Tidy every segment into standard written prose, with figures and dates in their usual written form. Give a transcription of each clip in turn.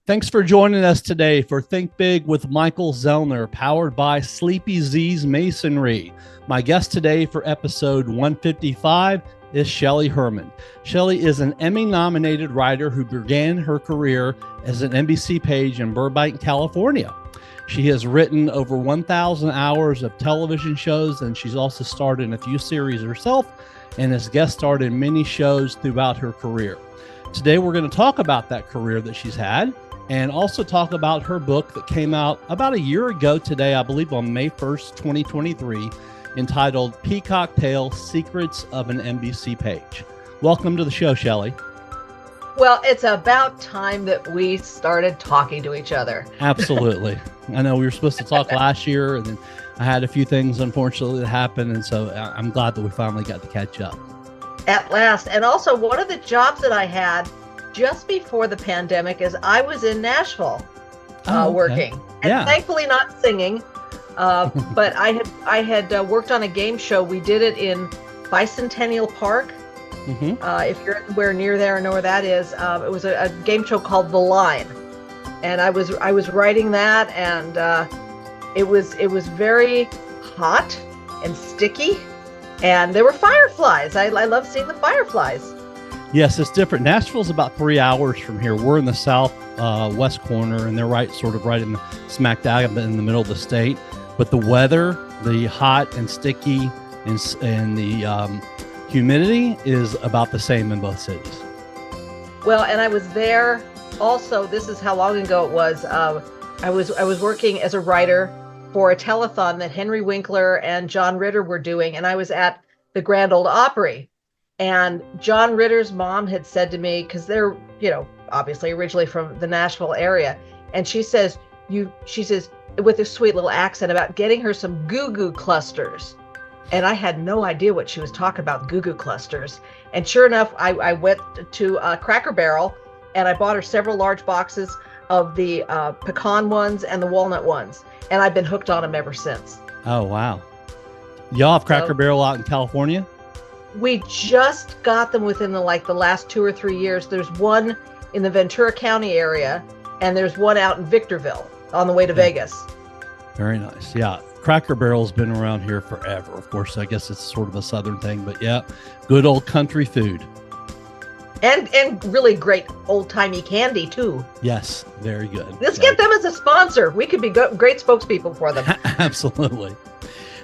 Thanks for joining us today for Think Big with Michael Zellner, powered by Sleepy Z's Masonry. My guest today for episode 155 is Shelley Herman. Shelley is an Emmy-nominated writer who began her career as an NBC Page in Burbank, California. She has written over 1,000 hours of television shows, and she's also starred in a few series herself and has guest starred in many shows throughout her career. Today, we're going to talk about that career that she's had and also talk about her book that came out about a year ago today, I believe on May 1st, 2023, entitled Peacock Tale, Secrets of an NBC Page. Welcome to the show, Shelley. Well, it's about time that we started talking to each other. Absolutely. I know we were supposed to talk last year, and then I had a few things, unfortunately, that happened, and so I'm glad that we finally got to catch up. At last. And also, one of the jobs that I had just before the pandemic is I was in Nashville working. And thankfully not singing, but I had worked on a game show. We did it in Bicentennial Park. If you're anywhere near there, I know where that is. It was a game show called The Line, and I was writing that, and it was very hot and sticky, and there were fireflies. I love seeing the fireflies. Yes, it's different. Nashville's about 3 hours from here. We're in the south west corner, and they're right in the smack dab in the middle of the state. But the weather, the hot and sticky, and the humidity is about the same in both cities. Well, and I was there also. This is how long ago it was. I was working as a writer for a telethon that Henry Winkler and John Ritter were doing, and I was at the Grand Ole Opry. And John Ritter's mom had said to me, because they're, obviously originally from the Nashville area, and she says with a sweet little accent about getting her some goo-goo clusters. And I had no idea what she was talking about, goo-goo clusters. And sure enough, I went to Cracker Barrel, and I bought her several large boxes of the pecan ones and the walnut ones. And I've been hooked on them ever since. Oh, wow. Y'all have Cracker Barrel out in California? We just got them within the last 2 or 3 years. There's one in the Ventura County area, and there's one out in Victorville on the way to Vegas. Very nice. Yeah. Cracker Barrel's been around here forever. Of course, I guess it's sort of a southern thing, but yeah, good old country food. And really great old-timey candy, too. Yes, very good. Let's get them as a sponsor. We could be great spokespeople for them. Absolutely.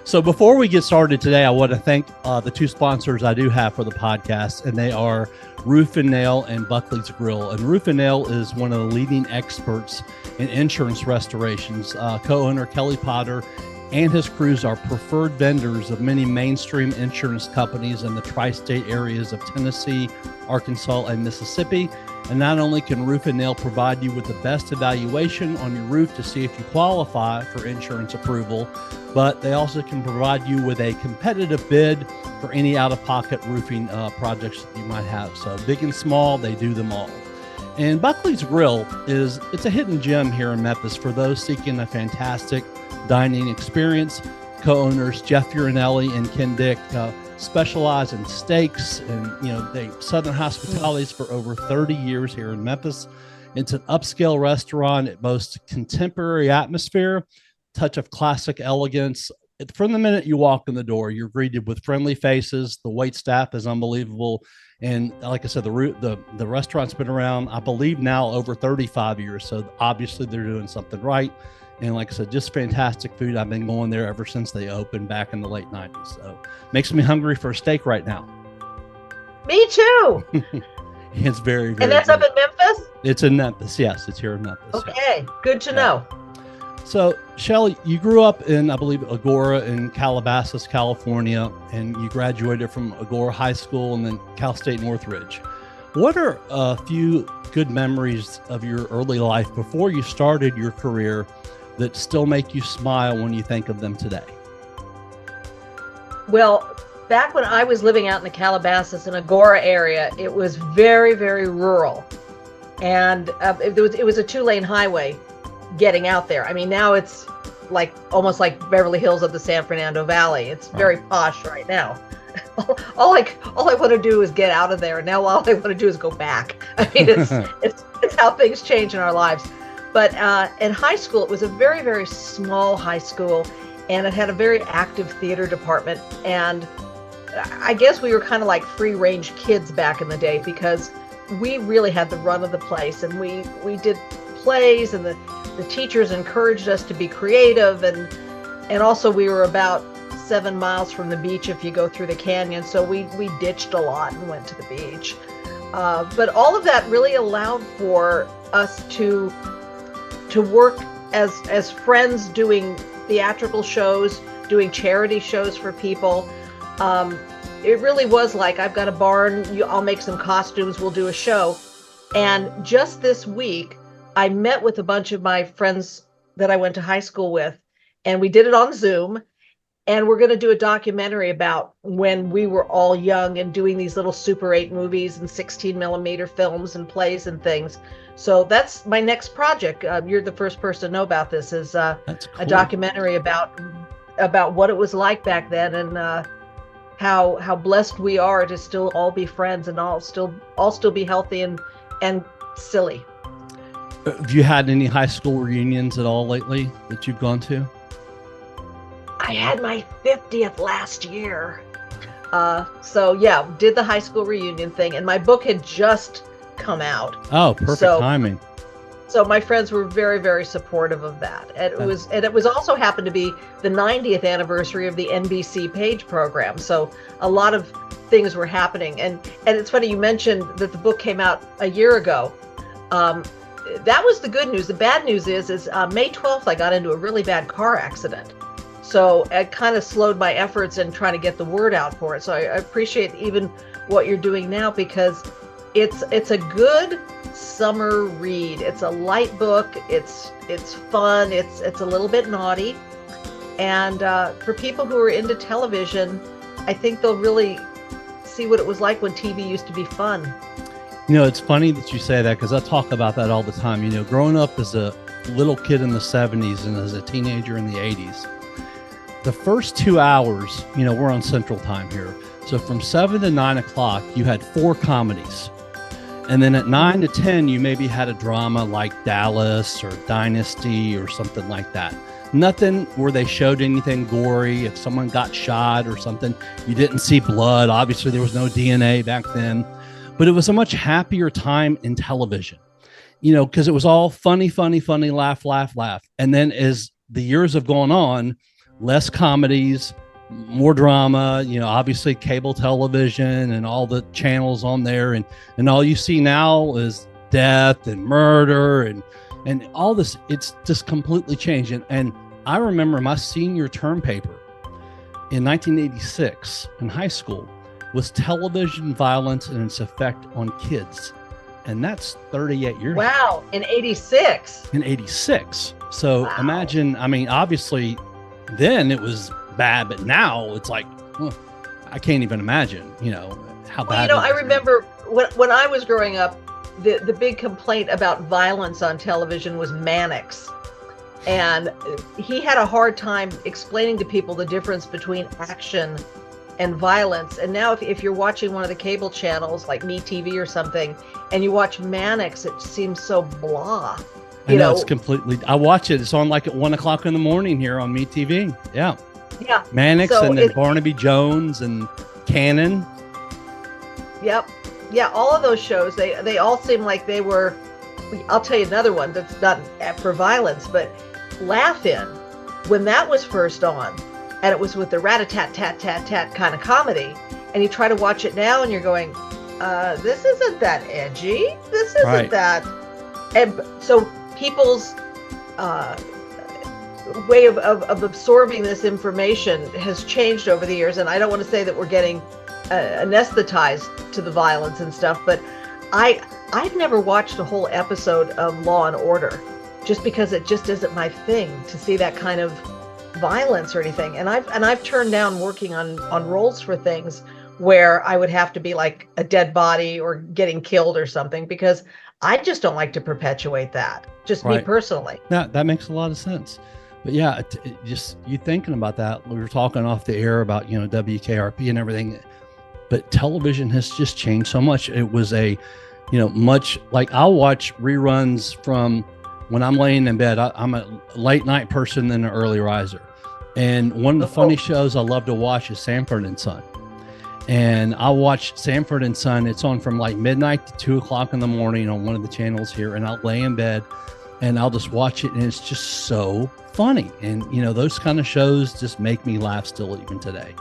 So before we get started today, I want to thank the two sponsors I do have for the podcast, and they are Roof and Nail and Buckley's Grill. And Roof and Nail is one of the leading experts in insurance restorations. Co-owner Kelly Potter and his crews are preferred vendors of many mainstream insurance companies in the tri-state areas of Tennessee, Arkansas, and Mississippi. And not only can Roof and Nail provide you with the best evaluation on your roof to see if you qualify for insurance approval, but they also can provide you with a competitive bid for any out-of-pocket roofing projects that you might have. So big and small, they do them all. And Buckley's Grill it's a hidden gem here in Memphis for those seeking a fantastic dining experience. Co-owners Jeff Urinelli and Ken Dick specialize in steaks, and they Southern hospitalities for over 30 years here in Memphis. It's an upscale restaurant. It boasts contemporary atmosphere, touch of classic elegance. From the minute you walk in the door, you're greeted with friendly faces. The wait staff is unbelievable, and like I said, the restaurant's been around, I believe, now over 35 years. So obviously they're doing something right. And like I said, just fantastic food. I've been going there ever since they opened back in the late 90s. So makes me hungry for a steak right now. Me too. It's very, very And that's good. up in Memphis? It's in Memphis. Yes, it's here in Memphis. Okay, good to know. So, Shelley, you grew up in, I believe, Agora in Calabasas, California, and you graduated from Agora High School and then Cal State Northridge. What are a few good memories of your early life before you started your career that still make you smile when you think of them today? Well, back when I was living out in the Calabasas and Agora area, it was very, very rural. And it was a 2-lane highway getting out there. I mean, now it's almost like Beverly Hills of the San Fernando Valley. It's very posh right now. all I want to do is get out of there. And now all I want to do is go back. I mean, it's how things change in our lives. But in high school, it was a very, very small high school, and it had a very active theater department. And I guess we were kind of like free range kids back in the day, because we really had the run of the place, and we did plays, and the teachers encouraged us to be creative, and also we were about 7 miles from the beach if you go through the canyon, so we ditched a lot and went to the beach. But all of that really allowed for us to work as friends, doing theatrical shows, doing charity shows for people. It really was like, I've got a barn, I'll make some costumes, we'll do a show. And just this week, I met with a bunch of my friends that I went to high school with, and we did it on Zoom. And we're going to do a documentary about when we were all young and doing these little Super 8 movies and 16 millimeter films and plays and things. So that's my next project. You're the first person to know about this, is That's cool. a documentary about what it was like back then, and how blessed we are to still all be friends and all still be healthy and silly. Have you had any high school reunions at all lately that you've gone to? I had my 50th last year. So yeah, did the high school reunion thing, and my book had just come out. Oh, perfect timing. So my friends were very, very supportive of that. And it was also happened to be the 90th anniversary of the NBC Page program. So a lot of things were happening. And it's funny, you mentioned that the book came out a year ago. That was the good news. The bad news is May 12th, I got into a really bad car accident. So it kind of slowed my efforts in trying to get the word out for it. So I appreciate even what you're doing now, because it's a good summer read. It's a light book. It's fun. It's a little bit naughty. And for people who are into television, I think they'll really see what it was like when TV used to be fun. You know, it's funny that you say that, because I talk about that all the time. You know, growing up as a little kid in the 70s and as a teenager in the 80s, the first 2 hours, you know, we're on Central Time here. So from 7 to 9 o'clock, you had 4 comedies. And then at 9 to 10, you maybe had a drama like Dallas or Dynasty or something like that. Nothing where they showed anything gory. If someone got shot or something, you didn't see blood. Obviously, there was no DNA back then. But it was a much happier time in television, you know, because it was all funny, laugh. And then as the years have gone on, less comedies, more drama, you know, obviously cable television and all the channels on there. And all you see now is death and murder and all this. It's just completely changed. And I remember my senior term paper in 1986 in high school was television violence and its effect on kids. And that's 38 years ago. Wow, in 86. In 86. So wow. Imagine, I mean, obviously then it was bad, but now it's like, I can't even imagine, you know, how bad. Well, you know, I remember when I was growing up, the big complaint about violence on television was Mannix. And he had a hard time explaining to people the difference between action and violence. And now if you're watching one of the cable channels like MeTV or something, and you watch Mannix, it seems so blah. I know, it's completely, I watch it. It's on like at 1 o'clock in the morning here on MeTV. Yeah. Yeah. Mannix, so and then Barnaby Jones and Cannon. Yep. Yeah. All of those shows, they all seem like they were, I'll tell you another one that's not for violence, but Laugh-In, when that was first on, and it was with the rat-a-tat-tat-tat-tat kind of comedy, and you try to watch it now and you're going, this isn't that edgy. This isn't right. That. And so people's way of absorbing this information has changed over the years. And I don't want to say that we're getting anesthetized to the violence and stuff, but I've never watched a whole episode of Law and Order just because it just isn't my thing to see that kind of violence or anything. And I've turned down working on roles for things where I would have to be like a dead body or getting killed or something, because I just don't like to perpetuate that. Just right. Me personally. That makes a lot of sense. But yeah, just you thinking about that, we were talking off the air about, you know, WKRP and everything. but television has just changed so much. It was much like I'll watch reruns from when I'm laying in bed. I'm a late night person and an early riser. And one of the funny shows I love to watch is Sanford and Son. And I'll watch Sanford and Son. It's on from like midnight to 2 o'clock in the morning on one of the channels here. And I'll lay in bed and I'll just watch it. And it's just so funny. And, those kind of shows just make me laugh still even today.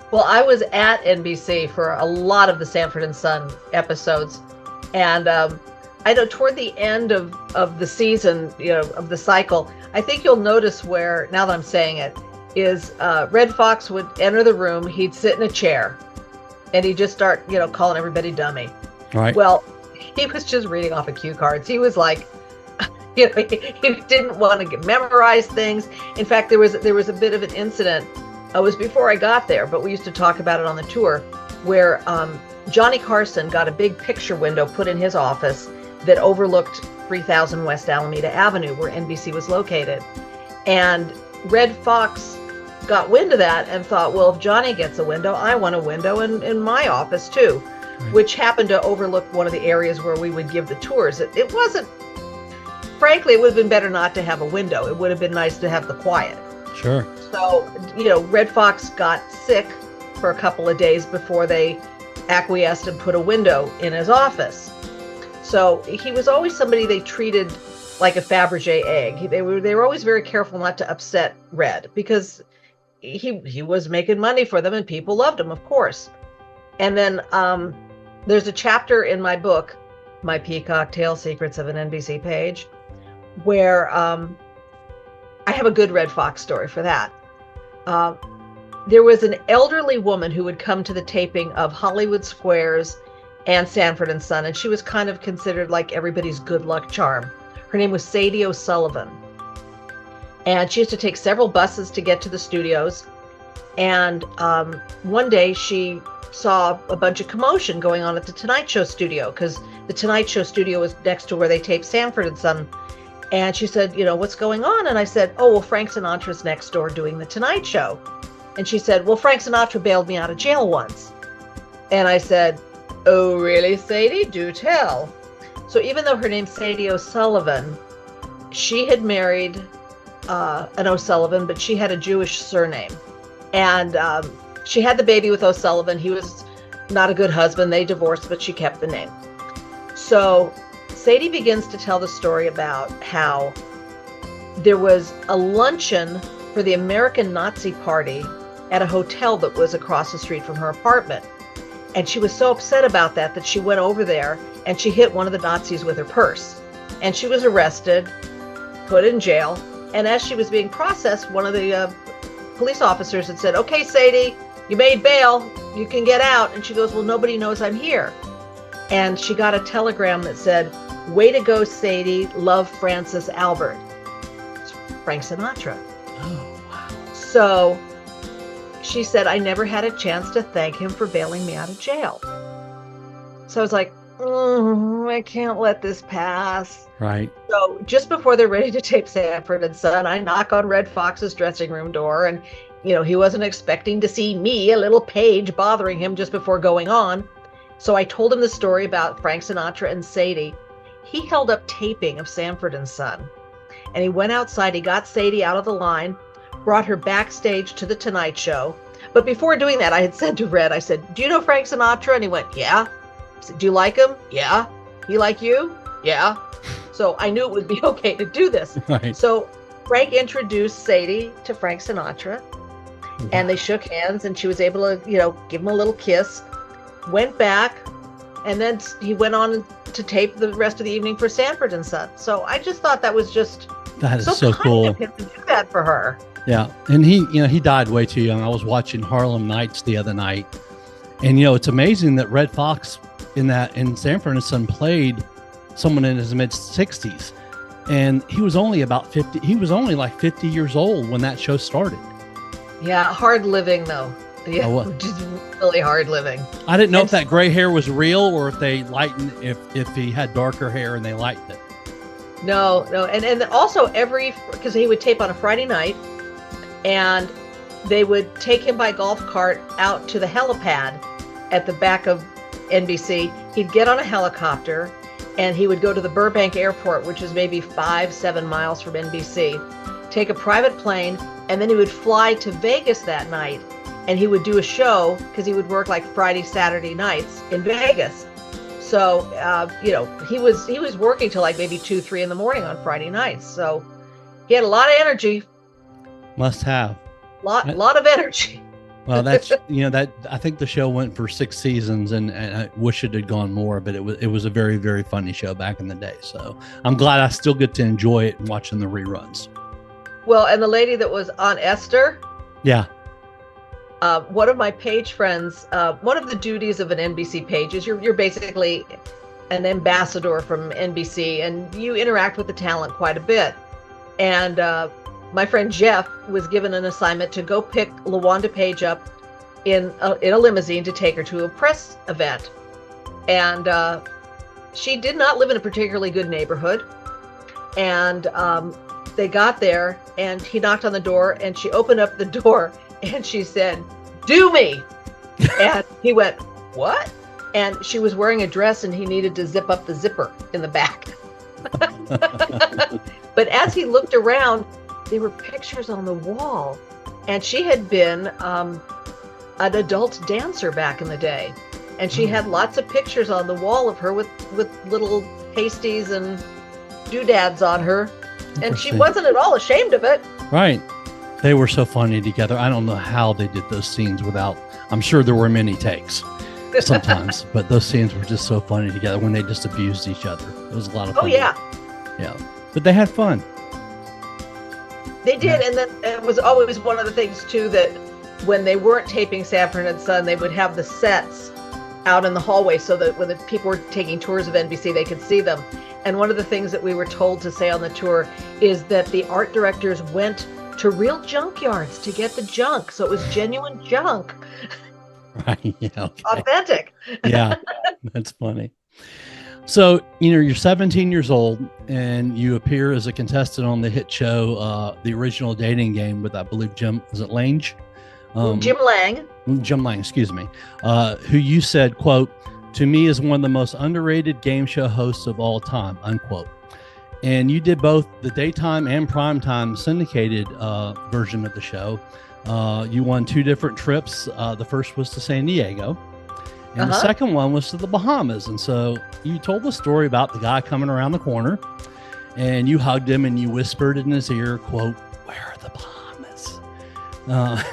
Well, I was at NBC for a lot of the Sanford and Son episodes. And I know toward the end of the season, of the cycle, I think you'll notice where, now that I'm saying it, is Red Fox would enter the room, he'd sit in a chair, and he'd just start, calling everybody dummy. Right. Well, he was just reading off of cue cards. He was like, he didn't want to memorize things. In fact, there was a bit of an incident. It was before I got there, but we used to talk about it on the tour, where Johnny Carson got a big picture window put in his office that overlooked 3000 West Alameda Avenue, where NBC was located. And Red Fox got wind of that and thought, well, if Johnny gets a window, I want a window in my office too, which happened to overlook one of the areas where we would give the tours. It wasn't, frankly, it would have been better not to have a window. It would have been nice to have the quiet. Sure. So, Red Fox got sick for a couple of days before they acquiesced and put a window in his office. So he was always somebody they treated like a Fabergé egg. They were always very careful not to upset Red, because he was making money for them and people loved him, of course. And then there's a chapter in my book, My Peacock Tale, Secrets of an NBC Page, where I have a good Red Fox story for that. There was an elderly woman who would come to the taping of Hollywood Squares and Sanford and Son, and she was kind of considered like everybody's good luck charm. Her name was Sadie O'Sullivan. And she used to take several buses to get to the studios. And one day she saw a bunch of commotion going on at the Tonight Show studio, because the Tonight Show studio was next to where they taped Sanford and Son. And she said, what's going on? And I said, oh, well, Frank Sinatra's next door doing the Tonight Show. And she said, well, Frank Sinatra bailed me out of jail once. And I said, oh, really, Sadie? Do tell. So even though her name's Sadie O'Sullivan, she had married an O'Sullivan, but she had a Jewish surname. And she had the baby with O'Sullivan. He was not a good husband. They divorced, but she kept the name. So Sadie begins to tell the story about how there was a luncheon for the American Nazi Party at a hotel that was across the street from her apartment. And she was so upset about that she went over there and she hit one of the Nazis with her purse. And she was arrested, put in jail. And as she was being processed, one of the police officers had said, okay, Sadie, you made bail, you can get out. And she goes, well, nobody knows I'm here. And she got a telegram that said, way to go, Sadie, love, Francis Albert. It's Frank Sinatra. Oh, wow. So she said, I never had a chance to thank him for bailing me out of jail. So I was like, I can't let this pass. Right. So just before they're ready to tape Sanford and Son, I knock on Red Fox's dressing room door, and he wasn't expecting to see me, a little page, bothering him just before going on. So I told him the story about Frank Sinatra and Sadie. He held up taping of Sanford and Son, and he went outside. He got Sadie out of the line, brought her backstage to the Tonight Show. But before doing that, I had said to Red, I said, do you know Frank Sinatra? And he went, yeah. I said, do you like him? Yeah. He like you? Yeah. So I knew it would be okay to do this. Right. So Frank introduced Sadie to Frank Sinatra, and they shook hands, and she was able to, give him a little kiss, went back, and then he went on to tape the rest of the evening for Sanford and Son. So I just thought that was just that is so cool of him to do that for her. Yeah. And he died way too young. I was watching Harlem Nights the other night, and it's amazing that Red Fox in Sanford and Son played someone in his mid 60s, and he was only about 50. He was only like 50 years old when that show started. Yeah. Hard living though. Yeah. Just really hard living. I didn't know if that gray hair was real or if they lightened, if he had darker hair and they lightened it. No. And also because he would tape on a Friday night, and they would take him by golf cart out to the helipad at the back of NBC. He'd get on a helicopter and he would go to the Burbank airport, which is maybe 5-7 miles from NBC, take a private plane, and then he would fly to Vegas that night, and he would do a show because he would work like Friday, Saturday nights in Vegas. So, he was working till like maybe 2-3 in the morning on Friday nights. So he had a lot of energy. Must have. Lot of energy. Well, that's, that I think the show went for 6 seasons, and I wish it had gone more, but it was a very, very funny show back in the day. So I'm glad I still get to enjoy it and watching the reruns. Well, and the lady that was on Esther. Yeah. One of my page friends, one of the duties of an NBC page is you're basically an ambassador from NBC, and you interact with the talent quite a bit. And my friend Jeff was given an assignment to go pick LaWanda Page up in a limousine to take her to a press event. And she did not live in a particularly good neighborhood. And they got there, and he knocked on the door, and she opened up the door, and she said, "Do me." And he went, "What?" And she was wearing a dress, and he needed to zip up the zipper in the back. But as he looked around, there were pictures on the wall, and she had been an adult dancer back in the day, and she had lots of pictures on the wall of her with little pasties and doodads on her, and she wasn't at all ashamed of it. Right. They were so funny together. I don't know how they did those scenes without, I'm sure there were many takes sometimes, but those scenes were just so funny together when they just abused each other. It was a lot of fun. Oh, yeah. Yeah. But they had fun. They did. Yeah. And then it was always one of the things, too, that when they weren't taping Sanford and Son, they would have the sets out in the hallway so that when the people were taking tours of NBC, they could see them. And one of the things that we were told to say on the tour is that the art directors went to real junkyards to get the junk. So it was genuine junk. Right. Yeah. Okay. Authentic. Yeah. That's funny. So, you're 17 years old and you appear as a contestant on the hit show, The Original Dating Game with, I believe, Jim Lange? Jim Lang. Jim Lang, excuse me. Who you said, quote, "To me is one of the most underrated game show hosts of all time," unquote. And you did both the daytime and primetime syndicated version of the show. You won 2 different trips. The first was to San Diego, and the second one was to the Bahamas. And so you told the story about the guy coming around the corner, and you hugged him and you whispered in his ear, quote, "Where are the Bahamas?"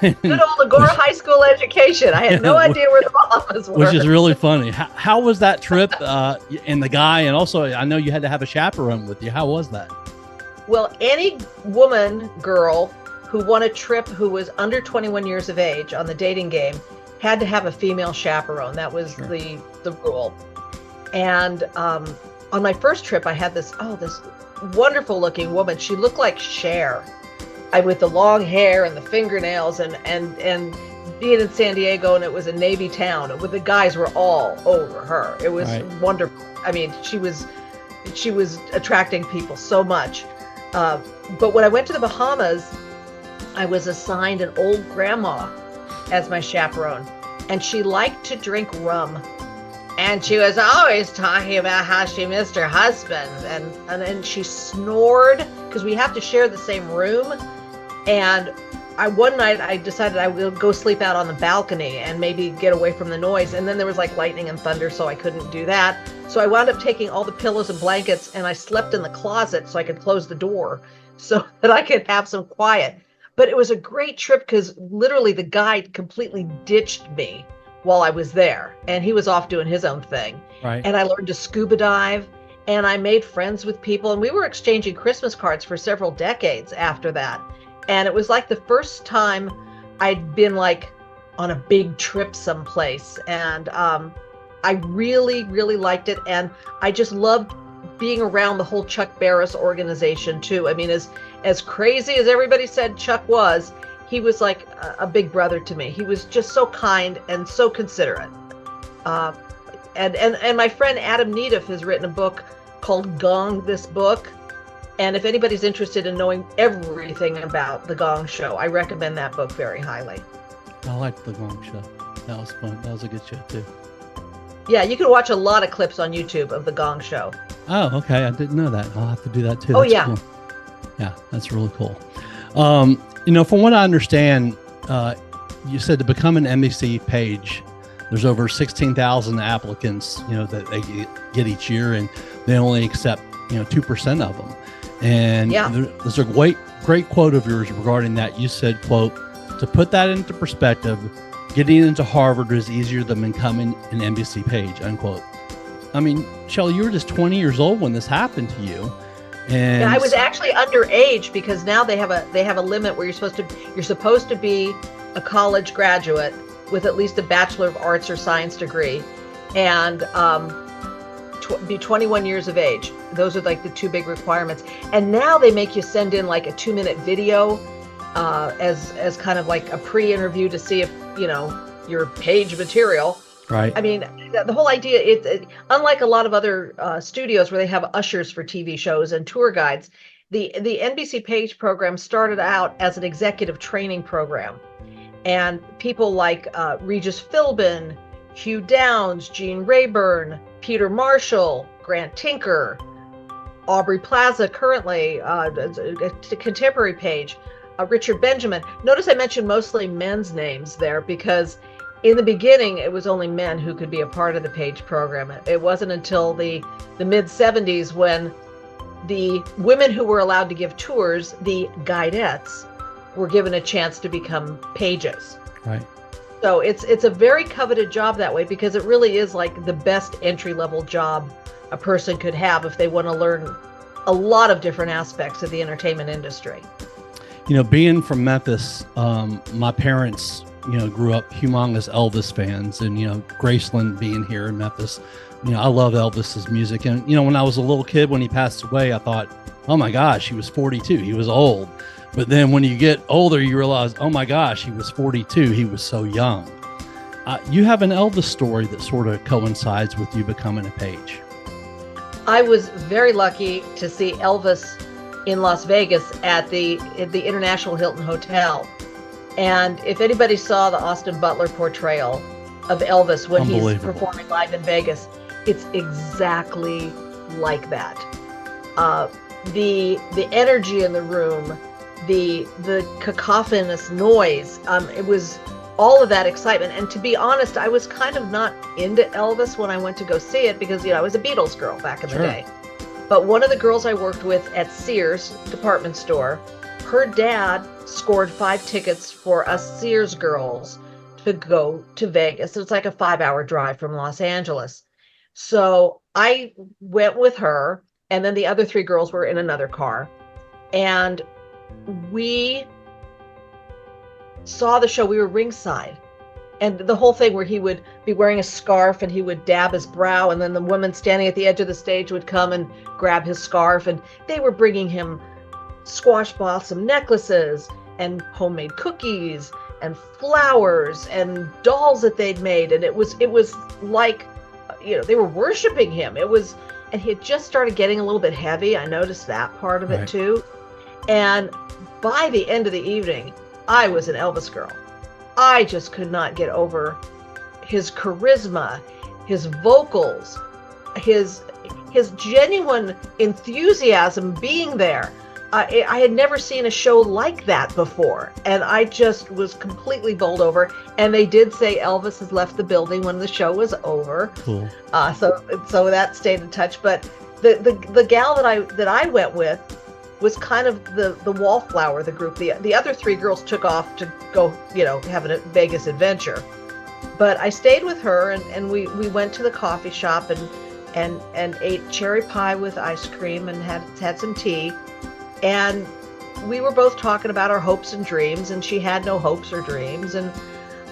Good old Agora High School education. I had no idea where the Bahamas were. Which is really funny. How was that trip and the guy? And also, I know you had to have a chaperone with you. How was that? Well, any girl who won a trip who was under 21 years of age on the dating game had to have a female chaperone. That was the rule. And on my first trip, I had this wonderful looking woman. She looked like Cher. With the long hair and the fingernails and being in San Diego, and it was a Navy town, and the guys were all over her. It was wonderful. I mean, she was attracting people so much. But when I went to the Bahamas, I was assigned an old grandma as my chaperone, and she liked to drink rum. And she was always talking about how she missed her husband, and she snored because we have to share the same room. And one night I decided I would go sleep out on the balcony and maybe get away from the noise. And then there was like lightning and thunder, so I couldn't do that. So I wound up taking all the pillows and blankets, and I slept in the closet so I could close the door so that I could have some quiet. But it was a great trip because literally the guide completely ditched me while I was there, and he was off doing his own thing. Right. And I learned to scuba dive, and I made friends with people, and we were exchanging Christmas cards for several decades after that. And it was like the first time I'd been like on a big trip someplace. And I really, really liked it. And I just loved being around the whole Chuck Barris organization too. I mean, as crazy as everybody said Chuck was, he was like a big brother to me. He was just so kind and so considerate. And my friend Adam Needham has written a book called Gong This Book. And if anybody's interested in knowing everything about the Gong Show, I recommend that book very highly. I like the Gong Show. That was fun. That was a good show too. Yeah, you can watch a lot of clips on YouTube of the Gong Show. Oh, okay. I didn't know that. I'll have to do that too. Oh, That's yeah. Cool. Yeah, that's really cool. From what I understand, you said to become an NBC Page, there's over 16,000 applicants, that they get each year, and they only accept, 2% of them. And there's a great quote of yours regarding that. You said, quote, "To put that into perspective, getting into Harvard is easier than becoming an NBC Page," unquote. I mean, Shelley, you were just 20 years old when this happened to you. And yeah, I was actually underage, because now they have a limit where you're supposed to be a college graduate with at least a Bachelor of Arts or Science degree, and be 21 years of age. Those are like the two big requirements. And now they make you send in like a 2-minute video as kind of like a pre-interview to see if your Page material. Right. I mean, the whole idea, it unlike a lot of other studios where they have ushers for TV shows and tour guides, the NBC Page program started out as an executive training program. And people like Regis Philbin, Hugh Downs, Gene Rayburn, Peter Marshall, Grant Tinker, Aubrey Plaza, currently a contemporary Page, Richard Benjamin. Notice I mentioned mostly men's names there, because in the beginning, it was only men who could be a part of the Page program. It wasn't until the mid-'70s when the women who were allowed to give tours, the guidettes, were given a chance to become pages. Right. So it's a very coveted job that way, because it really is like the best entry-level job a person could have if they want to learn a lot of different aspects of the entertainment industry. Being from Memphis, my parents grew up humongous Elvis fans, and, Graceland being here in Memphis, I love Elvis's music. And, when I was a little kid, when he passed away, I thought, oh my gosh, he was 42. He was old. But then when you get older, you realize, oh my gosh, he was 42. He was so young. You have an Elvis story that sort of coincides with you becoming a Page. I was very lucky to see Elvis in Las Vegas at the International Hilton Hotel. And if anybody saw the Austin Butler portrayal of Elvis when he's performing live in Vegas, it's exactly like that. The energy in the room, the cacophonous noise, it was all of that excitement. And to be honest, I was kind of not into Elvis when I went to go see it, because I was a Beatles girl back in the day. But one of the girls I worked with at Sears department store, her dad scored 5 tickets for us Sears girls to go to Vegas. It's like a 5-hour drive from Los Angeles. So I went with her, and then the other 3 girls were in another car. And we saw the show. We were ringside. And the whole thing where he would be wearing a scarf and he would dab his brow, and then the woman standing at the edge of the stage would come and grab his scarf, and they were bringing him squash blossom necklaces and homemade cookies and flowers and dolls that they'd made. And it was like, they were worshiping him. And he had just started getting a little bit heavy. I noticed that part of it too. And by the end of the evening, I was an Elvis girl. I just could not get over his charisma, his vocals, his genuine enthusiasm being there. I had never seen a show like that before, and I just was completely bowled over. And they did say Elvis has left the building when the show was over. Cool. So that stayed in touch. But the gal that I went with was kind of the wallflower of the group. The other 3 girls took off to go, have a Vegas adventure. But I stayed with her, and we went to the coffee shop and ate cherry pie with ice cream and had some tea. And we were both talking about our hopes and dreams, and she had no hopes or dreams. And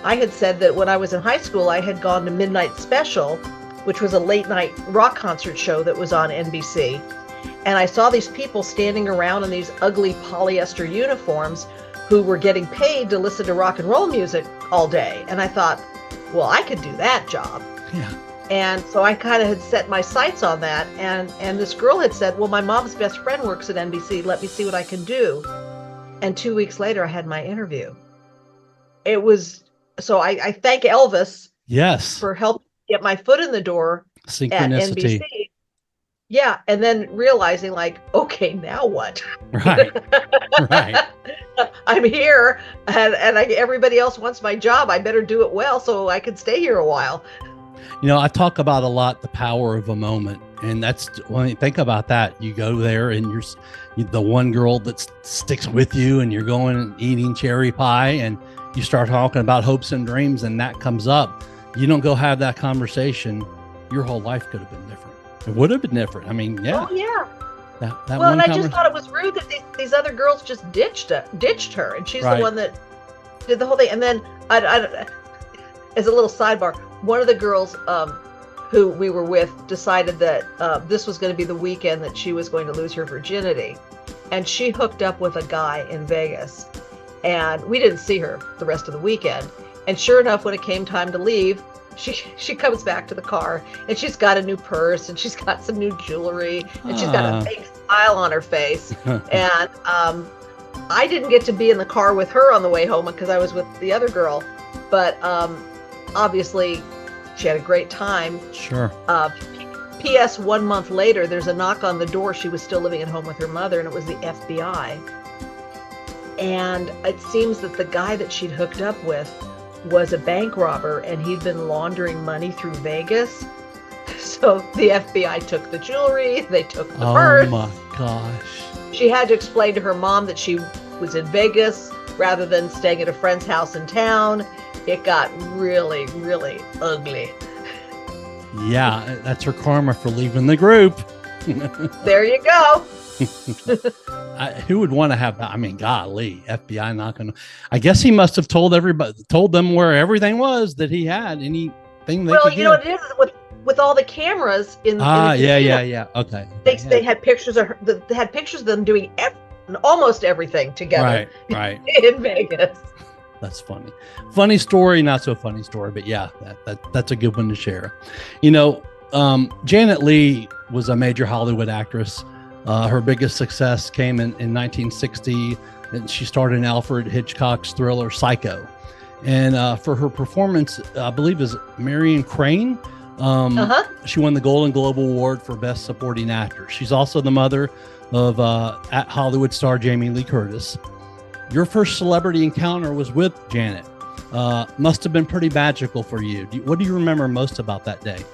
I had said that when I was in high school, I had gone to Midnight Special, which was a late night rock concert show that was on NBC. And I saw these people standing around in these ugly polyester uniforms who were getting paid to listen to rock and roll music all day. And I thought, well, I could do that job. Yeah. And so I kind of had set my sights on that. And this girl had said, well, my mom's best friend works at NBC. Let me see what I can do. And 2 weeks later, I had my interview. It was so I thank Elvis Yes. for helping get my foot in the door at Synchronicity. NBC. Yeah, and then realizing like, okay, now what? Right. Right. I'm here, and everybody else wants my job. I better do it well so I can stay here a while. I talk about a lot the power of a moment, and that's when you think about that. You go there, and you're the one girl that sticks with you, and you're going and eating cherry pie, and you start talking about hopes and dreams, and that comes up. You don't go have that conversation, your whole life could have been different. It would have been different. I mean, yeah. Oh yeah. That well, and I just thought it was rude that these other girls just ditched her, and she's right. the one that did the whole thing. And then, I as a little sidebar, one of the girls who we were with decided that this was going to be the weekend that she was going to lose her virginity, and she hooked up with a guy in Vegas, and we didn't see her the rest of the weekend. And sure enough, when it came time to leave, she comes back to the car, and she's got a new purse, and she's got some new jewelry, and she's got a big smile on her face. And I didn't get to be in the car with her on the way home because I was with the other girl, but obviously she had a great time. Sure. P.S. 1 month later, there's a knock on the door. She was still living at home with her mother, and it was the FBI. And it seems that the guy that she'd hooked up with was a bank robber, and he'd been laundering money through Vegas. So the FBI took the jewelry, they took the purse. Oh my gosh. She had to explain to her mom that she was in Vegas rather than staying at a friend's house in town. It got really, really ugly. Yeah, that's her karma for leaving the group. There you go. Who would want to have that? I mean, golly, FBI knocking. I guess he must have told them where everything was that he had anything they could you know what it is with all the cameras in the casino, yeah. Okay. They had pictures of her. They had pictures of them doing almost everything together. Right. In Vegas. That's funny story, not so funny story, but yeah, that's a good one to share. Janet Leigh was a major Hollywood actress. Her biggest success came in 1960, and she starred in Alfred Hitchcock's thriller Psycho. And for her performance, I believe is Marion Crane. She won the Golden Globe Award for Best Supporting Actor. She's also the mother of Hollywood star Jamie Lee Curtis. Your first celebrity encounter was with Janet. Must have been pretty magical for you. What do you remember most about that day?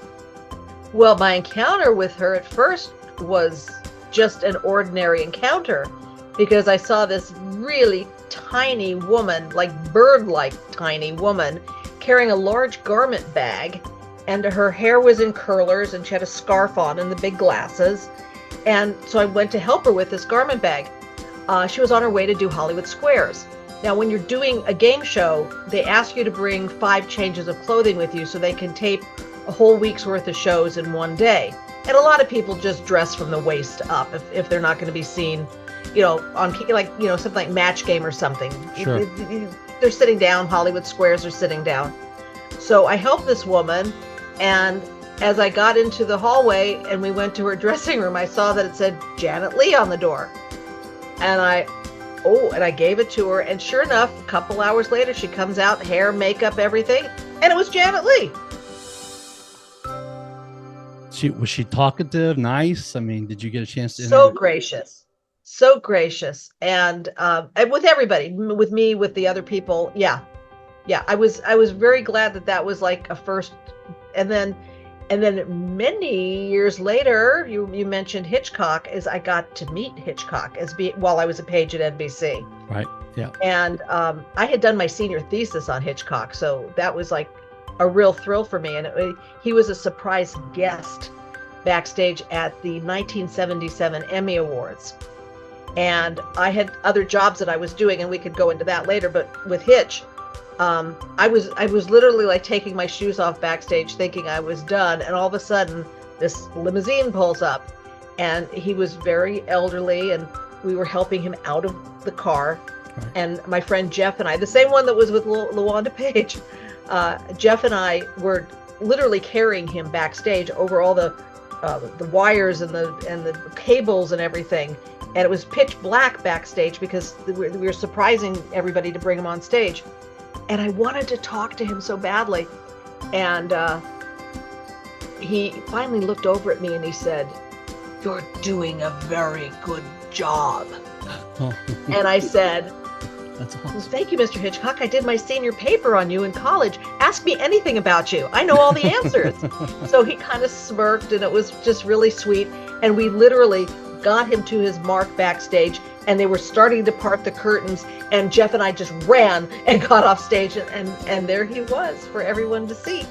Well, my encounter with her at first was just an ordinary encounter, because I saw this really tiny woman, like bird-like tiny woman, carrying a large garment bag, and her hair was in curlers, and she had a scarf on and the big glasses. And so I went to help her with this garment bag. She was on her way to do Hollywood Squares. Now, when you're doing a game show, they ask you to bring 5 changes of clothing with you so they can tape a whole week's worth of shows in one day. And a lot of people just dress from the waist up if they're not going to be seen, on something like Match Game or something. Sure. They're sitting down. Hollywood Squares are sitting down. So I helped this woman, and as I got into the hallway and we went to her dressing room, I saw that it said Janet Leigh on the door. And I gave it to her, and sure enough, a couple hours later, she comes out, hair, makeup, everything, and it was Janet Leigh. Was she talkative, nice? I mean, did you get a chance to so gracious, and with everybody, with me, with the other people, yeah. I was very glad that was like a first, and then many years later, you mentioned Hitchcock, as I got to meet Hitchcock while I was a page at NBC. Right. Yeah. And I had done my senior thesis on Hitchcock, so that was like a real thrill for me. And he was a surprise guest backstage at the 1977 Emmy Awards. And I had other jobs that I was doing, and we could go into that later. But with Hitch, I was literally like taking my shoes off backstage, thinking I was done, and all of a sudden this limousine pulls up, and he was very elderly, and we were helping him out of the car. Right. And my friend Jeff and I, the same one that was with LaWanda Page, Jeff and I were literally carrying him backstage over all the wires and the cables and everything. And it was pitch black backstage because we were surprising everybody to bring him on stage. And I wanted to talk to him so badly. And he finally looked over at me and he said, "You're doing a very good job." Oh. And I said, That's awesome. "Well, thank you, Mr. Hitchcock. I did my senior paper on you in college. Ask me anything about you. I know all the answers." So he kind of smirked, and it was just really sweet. And we literally got him to his mark backstage, and they were starting to part the curtains, and Jeff and I just ran and got off stage, and there he was for everyone to see.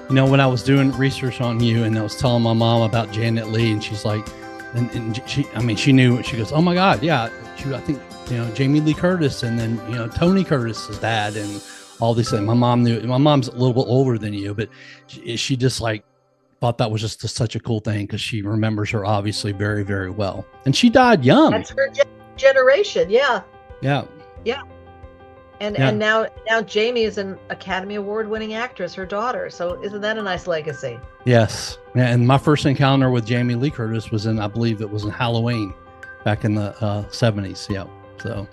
You know, when I was doing research on you and I was telling my mom about Janet Leigh, and she's like, and she, I mean, she knew, she goes, "Oh my God, yeah, I think, you know, Jamie Lee Curtis, and then, you know, Tony Curtis's dad, and all these things." My mom knew. My mom's a little bit older than you, but she just like thought that was just such a cool thing, because she remembers her obviously very, very well. And she died young. That's her generation. Yeah. Yeah. Yeah. And now Jamie is an Academy Award winning actress, her daughter. So isn't that a nice legacy? Yes. And my first encounter with Jamie Lee Curtis was in, I believe it was in Halloween back in the 70s. Yeah. So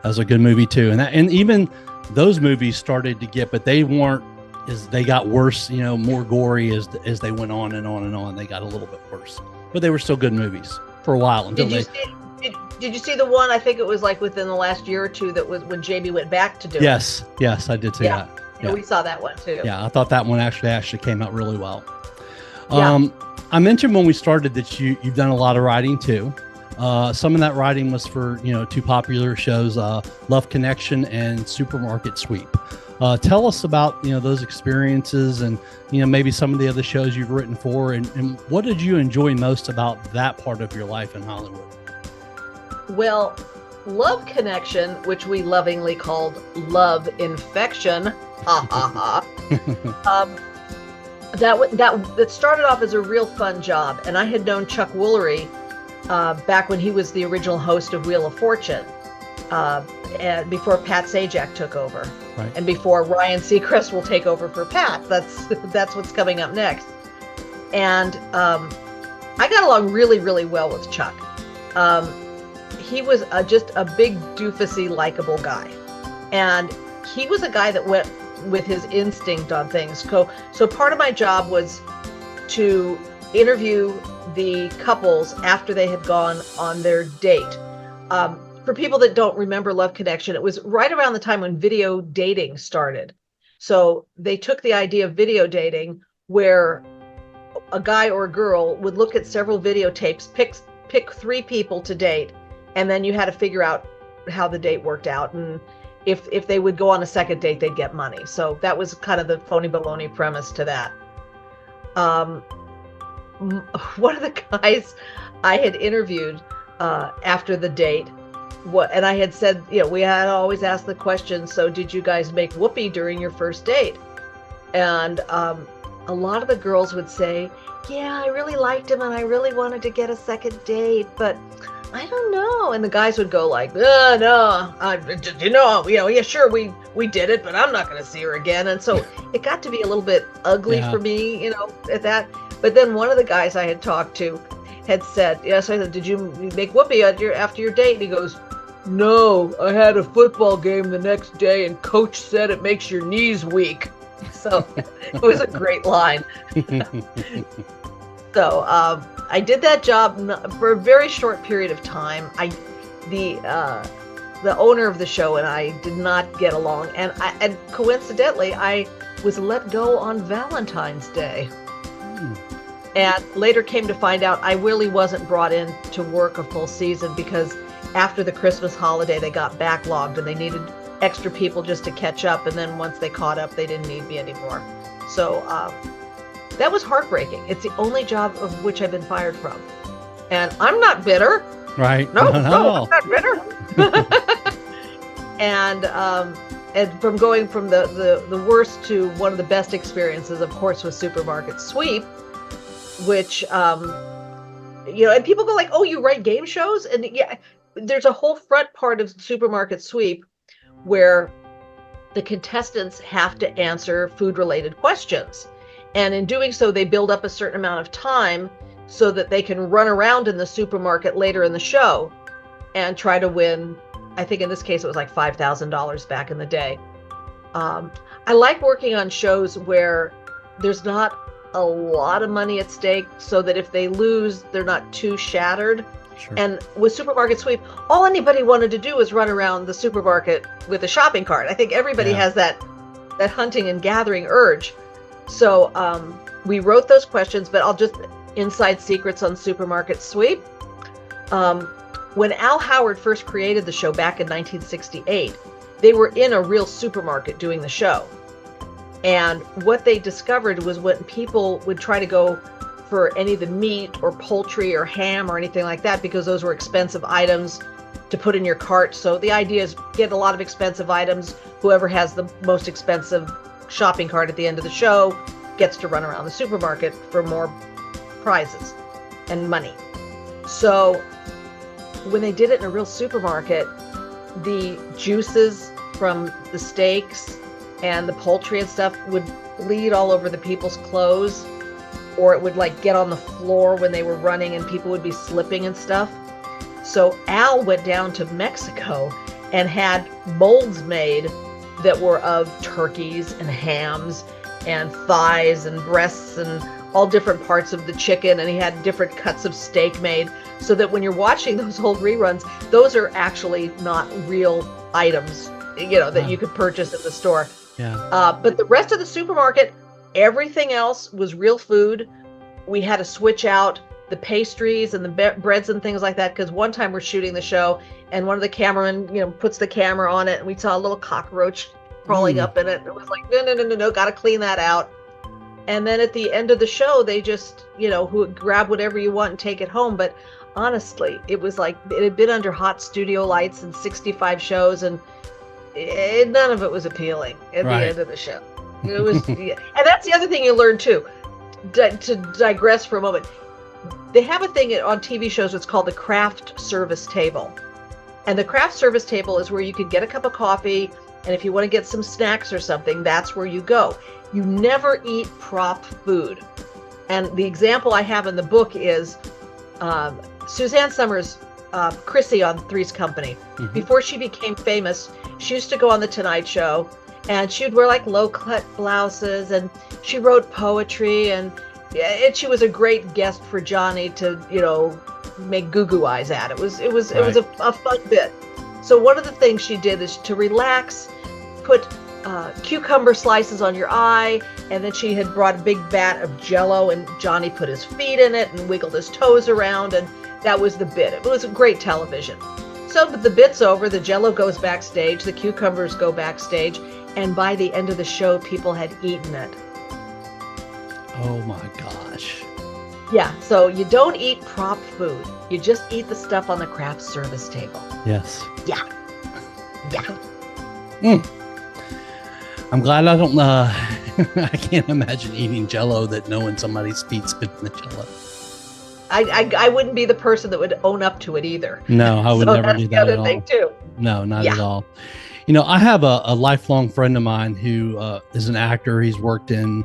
that was a good movie too. And even those movies started to get, but they weren't, as they got worse, you know, more gory as they went on and on and on. They got a little bit worse, but they were still good movies for a while until Did you see the one? I think it was like within the last year or two, that was when Jamie went back to do it. Yes, I did see that. Yeah, we saw that one too. Yeah, I thought that one actually came out really well. Yeah. I mentioned when we started that you've done a lot of writing too. Some of that writing was for, you know, two popular shows, Love Connection and Supermarket Sweep. Tell us about, you know, those experiences, and, you know, maybe some of the other shows you've written for, and what did you enjoy most about that part of your life in Hollywood? Well, Love Connection, which we lovingly called Love Infection, ha ha ha. That started off as a real fun job, and I had known Chuck Woolery back when he was the original host of Wheel of Fortune, and before Pat Sajak took over, right, and before Ryan Seacrest will take over for Pat. That's what's coming up next. And I got along really, really well with Chuck. He was just a big doofusy, likable guy, and he was a guy that went with his instinct on things. So part of my job was to interview the couples after they had gone on their date. For people that don't remember Love Connection, it was right around the time when video dating started. So they took the idea of video dating, where a guy or a girl would look at several videotapes, pick 3 people to date, and then you had to figure out how the date worked out, and if they would go on a second date, they'd get money. So that was kind of the phony baloney premise to that. One of the guys I had interviewed after the date, and I had said, you know, we had always asked the question, so did you guys make whoopee during your first date? And a lot of the girls would say, yeah, I really liked him and I really wanted to get a second date, but I don't know. And the guys would go like, no, yeah, sure, we did it, but I'm not going to see her again. And so it got to be a little bit ugly for me, you know, at that. But then one of the guys I had talked to had said, yes, I said, did you make whoopee after your date? And he goes, no, I had a football game the next day and coach said it makes your knees weak. So it was a great line. So I did that job for a very short period of time. The owner of the show and I did not get along, and coincidentally, I was let go on Valentine's Day. And later came to find out I really wasn't brought in to work a full season, because after the Christmas holiday, they got backlogged and they needed extra people just to catch up. And then once they caught up, they didn't need me anymore. So that was heartbreaking. It's the only job of which I've been fired from. And I'm not bitter. Right. No, I'm not bitter. And from going from the worst to one of the best experiences, of course, was Supermarket Sweep, which, and people go like, oh, you write game shows? And yeah, there's a whole front part of Supermarket Sweep where the contestants have to answer food-related questions. And in doing so, they build up a certain amount of time so that they can run around in the supermarket later in the show and try to win. I think in this case, it was like $5,000 back in the day. I like working on shows where there's not a lot of money at stake, so that if they lose, they're not too shattered. Sure. And with Supermarket Sweep, all anybody wanted to do was run around the supermarket with a shopping cart. I think everybody has that hunting and gathering urge. So we wrote those questions, but I'll just inside secrets on Supermarket Sweep. When Al Howard first created the show back in 1968, they were in a real supermarket doing the show. And what they discovered was when people would try to go for any of the meat or poultry or ham or anything like that, because those were expensive items to put in your cart. So the idea is get a lot of expensive items. Whoever has the most expensive shopping cart at the end of the show gets to run around the supermarket for more prizes and money. So when they did it in a real supermarket, the juices from the steaks and the poultry and stuff would bleed all over the people's clothes, or it would like get on the floor when they were running and people would be slipping and stuff. So Al went down to Mexico and had molds made that were of turkeys and hams and thighs and breasts and all different parts of the chicken, and he had different cuts of steak made, so that when you're watching those old reruns, those are actually not real items, that you could purchase at the store. Yeah. But the rest of the supermarket, everything else was real food. We had to switch out the pastries and the breads and things like that, because one time we're shooting the show and one of the cameramen, puts the camera on it, and we saw a little cockroach crawling up in it. And it was like, no, got to clean that out. And then at the end of the show, they just, who grab whatever you want and take it home. But honestly, it was like it had been under hot studio lights and 65 shows, and none of it was appealing at the end of the show. It was, and that's the other thing you learn too. To digress for a moment, they have a thing on TV shows that's called the craft service table, and the craft service table is where you can get a cup of coffee, and if you want to get some snacks or something, that's where you go. You never eat prop food. And the example I have in the book is Suzanne Summers, Chrissy on Three's Company. Mm-hmm. Before she became famous, she used to go on The Tonight Show, and she'd wear like low-cut blouses, and she wrote poetry, and she was a great guest for Johnny to, make goo-goo eyes at. It was a fun bit. So one of the things she did is to relax, put cucumber slices on your eye, and then she had brought a big vat of Jell-O, and Johnny put his feet in it and wiggled his toes around, and that was the bit. It was great television. So the bit's over, the Jell-O goes backstage, the cucumbers go backstage, and by the end of the show, people had eaten it. Oh my gosh. Yeah, so you don't eat prop food. You just eat the stuff on the craft service table. Yes. Yeah. I'm glad I don't, I can't imagine eating Jell-O that knowing somebody's feet's been in the Jell-O. I wouldn't be the person that would own up to it either. No, I would never do that at all. Thing too. No, not at all. I have a lifelong friend of mine who is an actor. He's worked in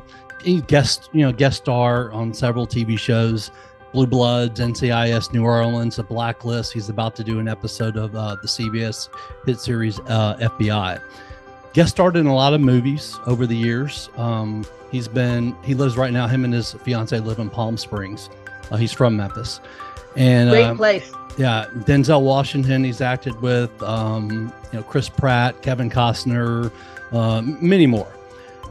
guest star on several TV shows, Blue Bloods, NCIS New Orleans, The Blacklist. He's about to do an episode of the CBS hit series FBI. Guest starred in a lot of movies over the years. He lives right now. Him and his fiance live in Palm Springs. He's from Memphis, and great place. Yeah, Denzel Washington. He's acted with, Chris Pratt, Kevin Costner, many more.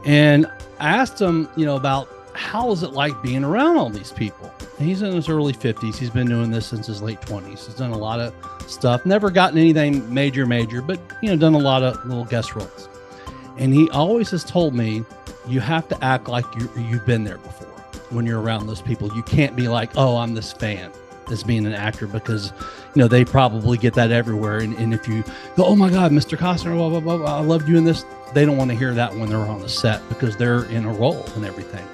And I asked him, about how is it like being around all these people. And he's in his early 50s. He's been doing this since his late 20s. He's done a lot of stuff. Never gotten anything major, but done a lot of little guest roles. And he always has told me, you have to act like you've been there before when you're around those people. You can't be like, oh, I'm this fan as being an actor, because they probably get that everywhere. And if you go, oh my God, Mr. Costner, blah, blah, blah, blah, I love doing this, they don't want to hear that when they're on the set, because they're in a role and everything.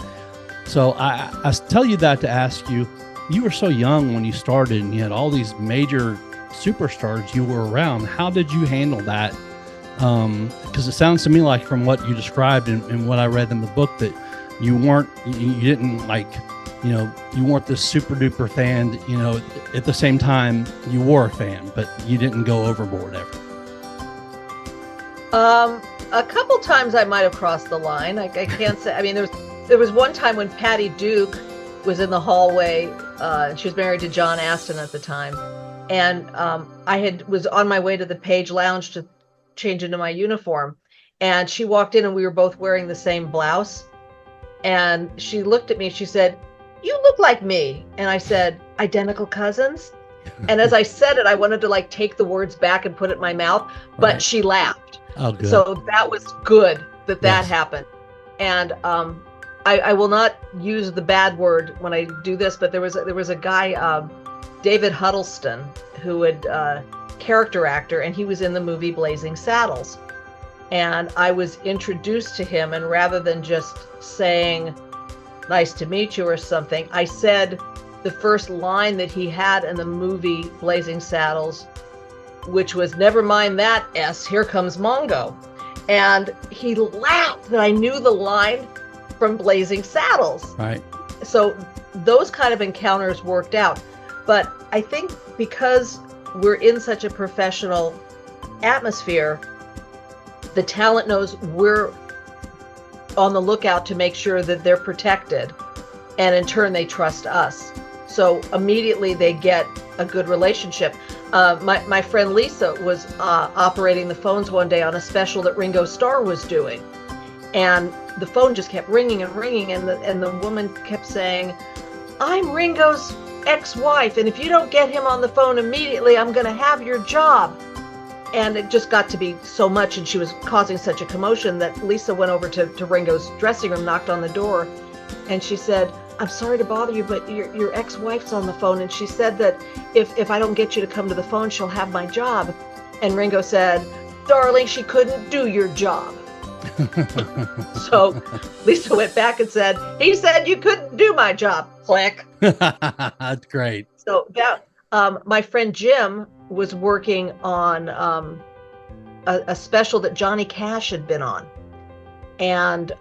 So I tell you that to ask you, you were so young when you started and you had all these major superstars you were around. How did you handle that? Because it sounds to me like, from what you described and what I read in the book, that you didn't like, you weren't this super duper fan, at the same time you were a fan, but you didn't go overboard ever. A couple times I might have crossed the line. I can't say. I mean, there was one time when Patty Duke was in the hallway. She was married to John Aston at the time, and was on my way to the Page Lounge to change into my uniform, and she walked in, and we were both wearing the same blouse, and she looked at me. She said, "You look like me," and I said, "Identical cousins." And as I said it, I wanted to like take the words back and put it in my mouth, but she laughed. Oh, good. So that was good that Yes. happened. And I will not use the bad word when I do this, but there was a guy, David Huddleston, who had character actor, and he was in the movie Blazing Saddles. And I was introduced to him, and rather than just saying, "Nice to meet you" or something, I said the first line that he had in the movie Blazing Saddles, which was, "Never mind that, S, here comes Mongo." And he laughed that I knew the line from Blazing Saddles. Right. So those kind of encounters worked out. But I think because we're in such a professional atmosphere, the talent knows we're on the lookout to make sure that they're protected. And in turn, they trust us. So immediately they get a good relationship. My friend Lisa was operating the phones one day on a special that Ringo Starr was doing. And the phone just kept ringing and ringing, and the woman kept saying, "I'm Ringo's ex-wife, and if you don't get him on the phone immediately, I'm going to have your job." And it just got to be so much, and she was causing such a commotion that Lisa went over to Ringo's dressing room, knocked on the door, and she said, "I'm sorry to bother you, but your ex-wife's on the phone, and she said that if I don't get you to come to the phone, she'll have my job." And Ringo said, "Darling, she couldn't do your job." So Lisa went back and said, "He said you couldn't do my job." Click. That's great. So that my friend Jim was working on a special that Johnny Cash had been on, and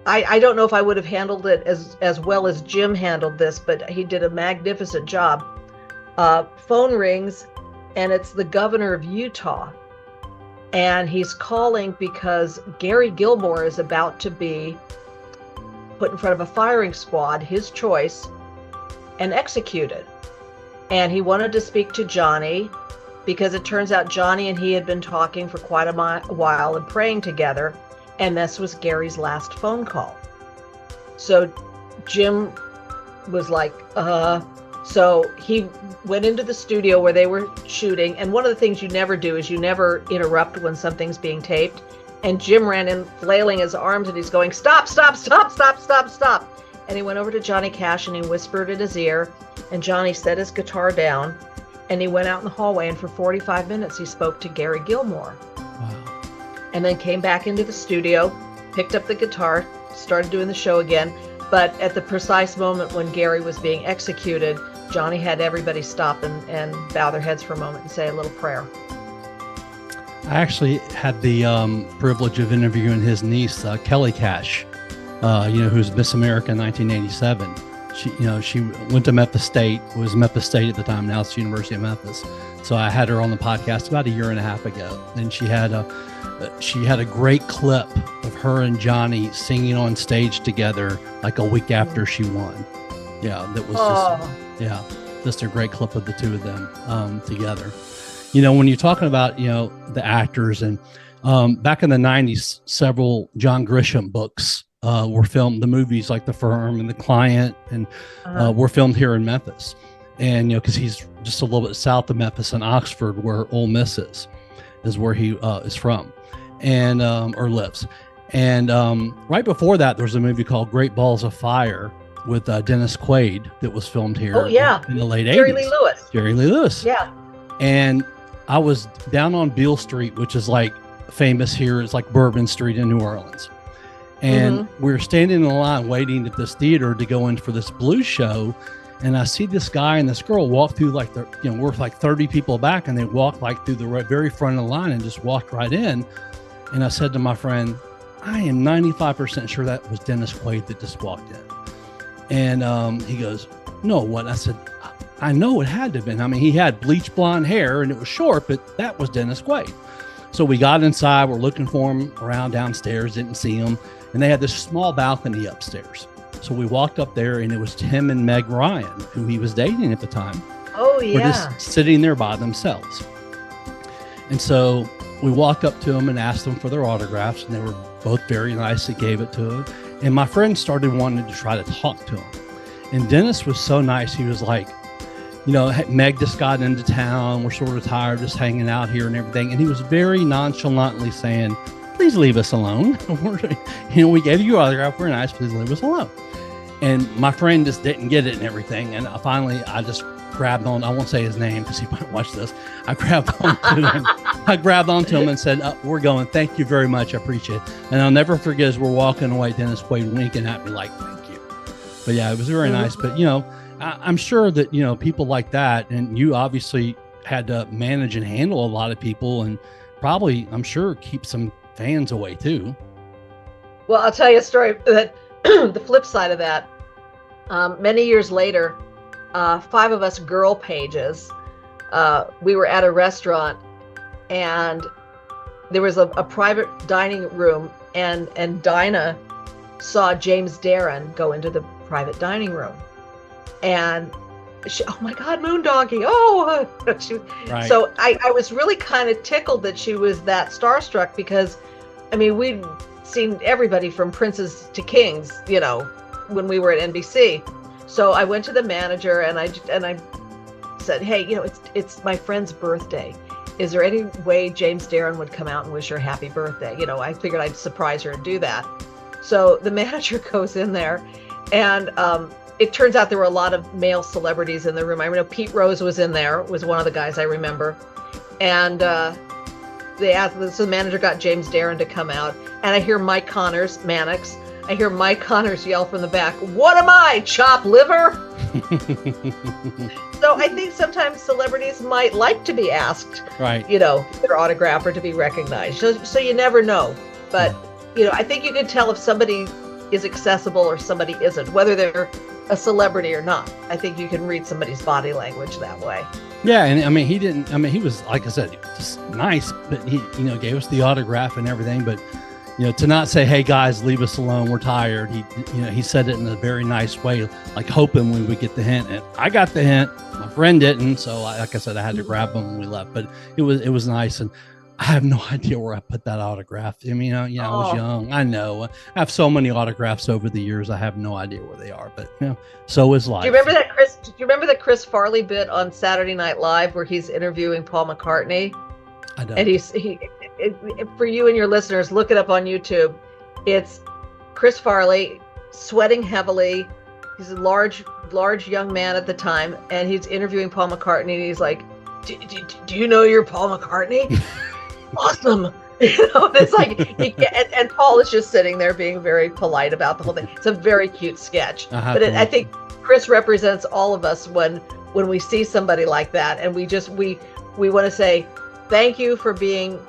I don't know if I would have handled it as well as Jim handled this, but he did a magnificent job. Phone rings, and it's the governor of Utah. And he's calling because Gary Gilmore is about to be put in front of a firing squad, his choice, and executed. And he wanted to speak to Johnny because it turns out Johnny and he had been talking for quite a while and praying together. And this was Gary's last phone call. So Jim was like, So he went into the studio where they were shooting. And one of the things you never do is you never interrupt when something's being taped. And Jim ran in flailing his arms and he's going, "Stop, stop, stop, stop, stop, stop." And he went over to Johnny Cash and he whispered in his ear. And Johnny set his guitar down and he went out in the hallway. And for 45 minutes, he spoke to Gary Gilmore. Wow. And then came back into the studio, picked up the guitar, started doing the show again. But at the precise moment when Gary was being executed, Johnny had everybody stop and bow their heads for a moment and say a little prayer. I actually had the privilege of interviewing his niece, Kelly Cash, who's Miss America in 1987. She went to Memphis State, was Memphis State at the time, now it's the University of Memphis. So I had her on the podcast about a year and a half ago. And she had a great clip of her and Johnny singing on stage together like a week after she won. Yeah, that was just a great clip of the two of them together. When you're talking about, the actors and back in the 90s, several John Grisham books were filmed. The movies like The Firm and The Client and were filmed here in Memphis. And, because he's just a little bit south of Memphis in Oxford where Ole Miss is where he is from and or lives. And right before that, there was a movie called Great Balls of Fire with Dennis Quaid that was filmed here in the late 80s. Jerry Lee Lewis. Yeah. And I was down on Beale Street, which is like famous here. It's like Bourbon Street in New Orleans. And we were standing in the line waiting at this theater to go in for this blues show. And I see this guy and this girl walk through we're like 30 people back, and they walked like through the very front of the line and just walked right in. And I said to my friend, I am 95% sure that was Dennis Quaid that just walked in. And he goes, "No, what?" I said, "I know it had to have been. I mean, he had bleach blonde hair and it was short, but that was Dennis Quaid." So we got inside, we're looking for him around downstairs, didn't see him. And they had this small balcony upstairs. So we walked up there, and it was Tim and Meg Ryan, who he was dating at the time. Oh, yeah. Were just sitting there by themselves. And so we walked up to them and asked them for their autographs, and they were both very nice that gave it to them. And my friend started wanting to try to talk to him. And Dennis was so nice. He was like, you know, Meg just got into town. We're sort of tired just hanging out here and everything. And he was very nonchalantly saying, please leave us alone. We gave you your autograph. We're nice. Please leave us alone. And my friend just didn't get it and everything. And finally, I just grabbed on. I won't say his name because he might watch this. I grabbed onto him and said, we're going. Thank you very much. I appreciate it. And I'll never forget, as we're walking away, Dennis Quaid winking at me like, thank you. But yeah, it was very nice. But, you know, I'm sure that, you know, people like that, and you obviously had to manage and handle a lot of people, and probably, I'm sure, keep some fans away too. Well, I'll tell you a story that the flip side of that, many years later, 5 of us girl pages, we were at a restaurant, and there was a private dining room, and Dinah saw James Darren go into the private dining room, and she, oh my God, Moondoggy. Oh, Right. So I was really kind of tickled that she was that starstruck, because, I mean, we'd seen everybody from princes to kings, you know, when we were at NBC. So I went to the manager and I said, hey, you know, it's my friend's birthday. Is there any way James Darren would come out and wish her happy birthday? You know, I figured I'd surprise her and do that. So the manager goes in there, and it turns out there were a lot of male celebrities in the room. I know Pete Rose was in there, was one of the guys I remember. And they asked, so the manager got James Darren to come out, and I hear Mike Connors, Mannix. I hear Mike Connors yell from the back, "What am I, chopped liver?" So I think sometimes celebrities might like to be asked, right, you know, their autograph or to be recognized. So you never know. But, you know, I think you can tell if somebody is accessible or somebody isn't, whether they're a celebrity or not. I think you can read somebody's body language that way. Yeah, and I mean, he was, like I said, just nice, but he, you know, gave us the autograph and everything. But, you know, to not say, hey guys, leave us alone, we're tired. He said it in a very nice way, like hoping we would get the hint. And I got the hint. My friend didn't, so like I said, I had to grab him when we left. But it was nice, and I have no idea where I put that autograph. I mean, I was young. I know. I have so many autographs over the years. I have no idea where they are. But, you know, so is life. Do you remember that Chris Farley bit on Saturday Night Live where he's interviewing Paul McCartney? I don't. And for you and your listeners, look it up on YouTube. It's Chris Farley sweating heavily. He's a large young man at the time, and he's interviewing Paul McCartney, and he's like, do you know you're Paul McCartney? Awesome. You know, it's like, and Paul is just sitting there being very polite about the whole thing. It's a very cute sketch. I think Chris represents all of us when we see somebody like that, and we want to say, thank you for being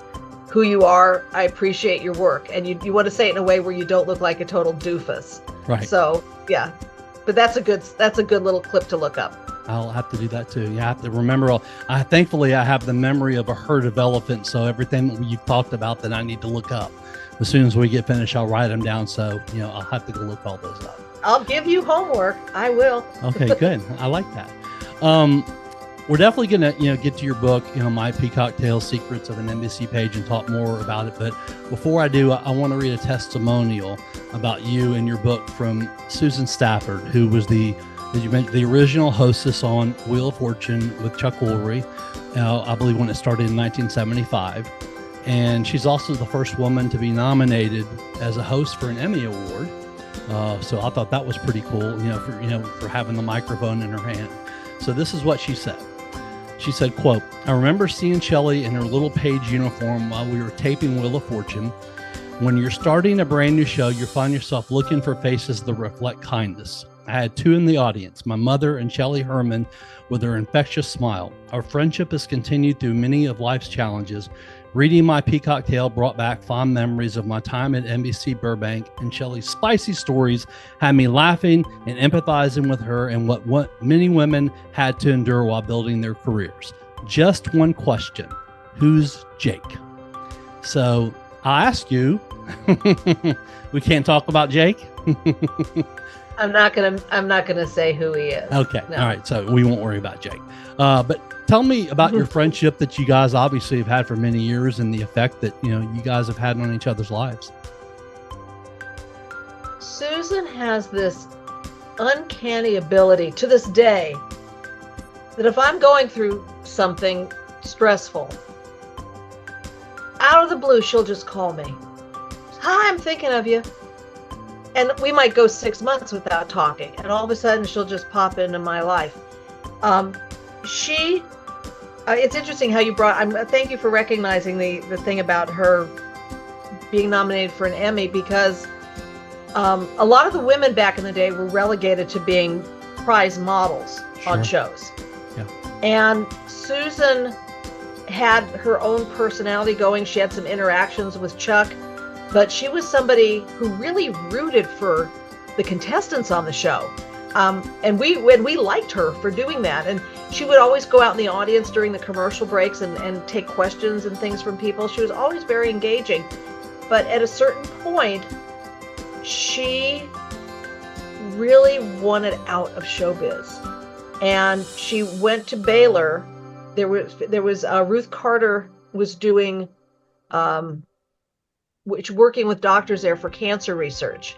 who you are. I appreciate your work. And you want to say it in a way where you don't look like a total doofus. Right. So yeah, but that's a good little clip to look up. I'll have to do that too. You have to remember. Thankfully, I have the memory of a herd of elephants. So everything that you've talked about that I need to look up, as soon as we get finished, I'll write them down. So, you know, I'll have to go look all those up. I'll give you homework. I will. Okay, good. I like that. We're definitely going to, you know, get to your book, you know, My Peacock Tale, Secrets of an NBC Page, and talk more about it. But before I do, I want to read a testimonial about you and your book from Susan Stafford, who was the original hostess on Wheel of Fortune with Chuck Woolery, I believe when it started in 1975. And she's also the first woman to be nominated as a host for an Emmy Award. So I thought that was pretty cool, for having the microphone in her hand. So this is what she said. She said, quote, "I remember seeing Shelley in her little page uniform while we were taping Wheel of Fortune. When you're starting a brand new show, you find yourself looking for faces that reflect kindness. I had 2 in the audience, my mother and Shelley Herman with her infectious smile. Our friendship has continued through many of life's challenges. Reading My Peacock Tale brought back fond memories of my time at NBC Burbank, and Shelley's spicy stories had me laughing and empathizing with her and what many women had to endure while building their careers. Just one question. Who's Jake?" So I'll ask you, we can't talk about Jake? I'm not gonna say who he is. Okay. No. All right. So we won't worry about Jake. But tell me about your friendship that you guys obviously have had for many years and the effect that, you guys have had on each other's lives. Susan has this uncanny ability to this day that if I'm going through something stressful, out of the blue, she'll just call me. Hi, I'm thinking of you. And we might go 6 months without talking, and all of a sudden she'll just pop into my life. It's interesting how you thank you for recognizing the thing about her being nominated for an Emmy, because a lot of the women back in the day were relegated to being prize models on shows. Yeah. And Susan had her own personality going. She had some interactions with Chuck, but she was somebody who really rooted for the contestants on the show. And we liked her for doing that. And she would always go out in the audience during the commercial breaks and take questions and things from people. She was always very engaging. But at a certain point, she really wanted out of showbiz. And she went to Baylor. There was Ruth Carter was doing working with doctors there for cancer research.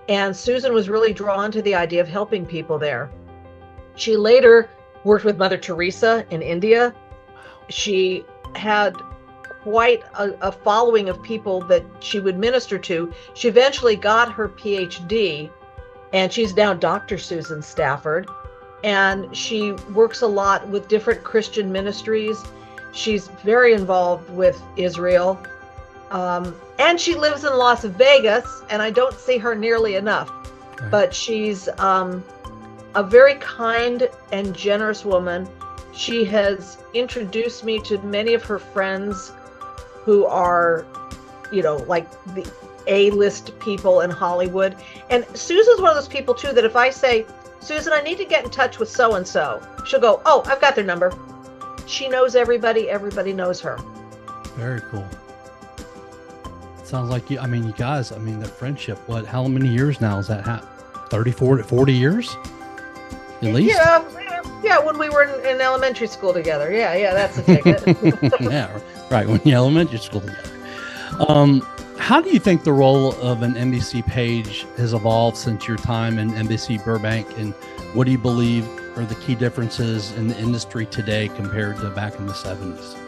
And Susan was really drawn to the idea of helping people there. She later worked with Mother Teresa in India. She had quite a following of people that she would minister to. She eventually got her PhD, and she's now Dr. Susan Stafford. And she works a lot with different Christian ministries. She's very involved with Israel. And she lives in Las Vegas, and I don't see her nearly enough. Right. But she's a very kind and generous woman. She has introduced me to many of her friends who are, like the A-list people in Hollywood. And Susan's one of those people, too, that if I say, Susan, I need to get in touch with so-and-so, she'll go, oh, I've got their number. She knows everybody. Everybody knows her. Very cool. Sounds like you guys, the friendship, how many years now is that? 30, 40 years? At least? Yeah, when we were in elementary school together. Yeah, that's a ticket. Yeah, right, when you're elementary school together. How do you think the role of an NBC Page has evolved since your time in NBC Burbank, and what do you believe are the key differences in the industry today compared to back in the 70s?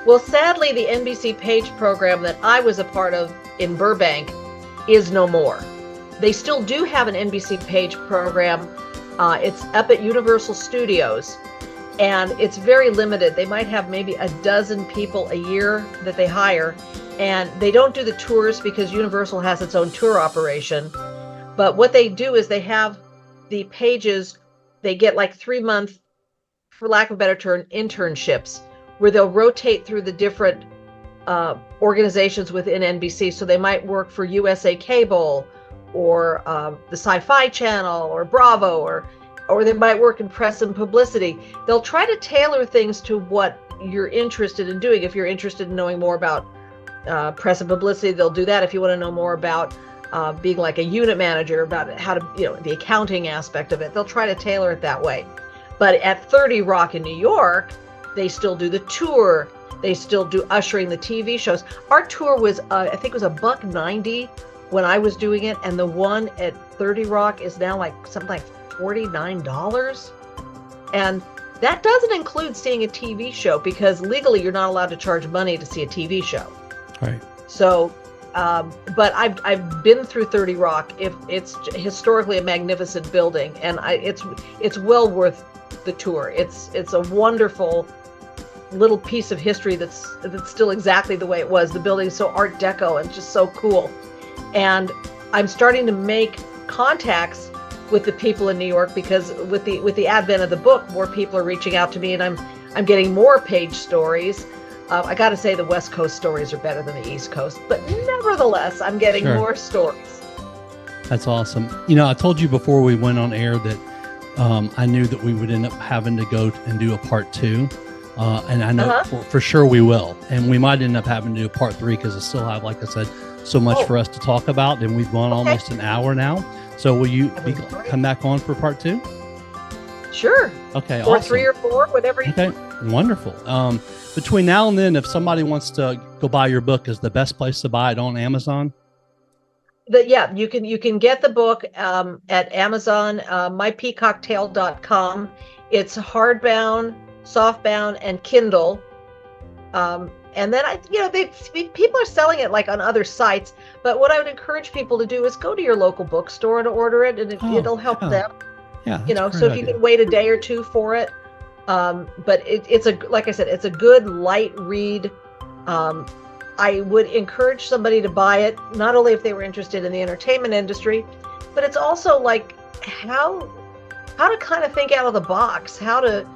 Well, sadly, the NBC Page program that I was a part of in Burbank is no more. They still do have an NBC Page program. It's up at Universal Studios, and it's very limited. They might have maybe a dozen people a year that they hire, and they don't do the tours because Universal has its own tour operation. But what they do is they have the pages, they get like 3-month, for lack of a better term, internships, where they'll rotate through the different organizations within NBC. So they might work for USA Cable or the Sci-Fi Channel or Bravo, or they might work in press and publicity. They'll try to tailor things to what you're interested in doing. If you're interested in knowing more about press and publicity, they'll do that. If you want to know more about being like a unit manager, about how to, the accounting aspect of it, they'll try to tailor it that way. But at 30 Rock in New York, they still do the tour. They still do ushering the TV shows. Our tour was, I think it was $1.90 when I was doing it. And the one at 30 Rock is now like something like $49. And that doesn't include seeing a TV show, because legally you're not allowed to charge money to see a TV show. Right. So, but I've been through 30 Rock. If it's historically a magnificent building, and it's well worth the tour. It's a wonderful little piece of history that's still exactly the way it was. The building is so Art Deco and just so cool. And I'm starting to make contacts with the people in New York, because with the advent of the book, more people are reaching out to me, and I'm getting more Page stories. I got to say the West Coast stories are better than the East Coast, but nevertheless, I'm getting more stories. That's awesome. I told you before we went on air that I knew that we would end up having to go and do a part 2 And I know for sure we will. And we might end up having to do part 3 because I still have, like I said, so much for us to talk about. And we've gone almost an hour now. So will you come back on for part 2? Sure. Okay. Or awesome. 3 or 4, whatever you Okay. Wonderful. Between now and then, if somebody wants to go buy your book, is the best place to buy it on Amazon? You can get the book at Amazon, mypeacocktale.com. It's hardbound, softbound, and Kindle. And then people are selling it like on other sites. But what I would encourage people to do is go to your local bookstore and order it, and it'll help them. Yeah. So if you can wait a day or 2 for it. But it's like I said, it's a good light read. I would encourage somebody to buy it, not only if they were interested in the entertainment industry, but it's also like how to kind of think out of the box, how to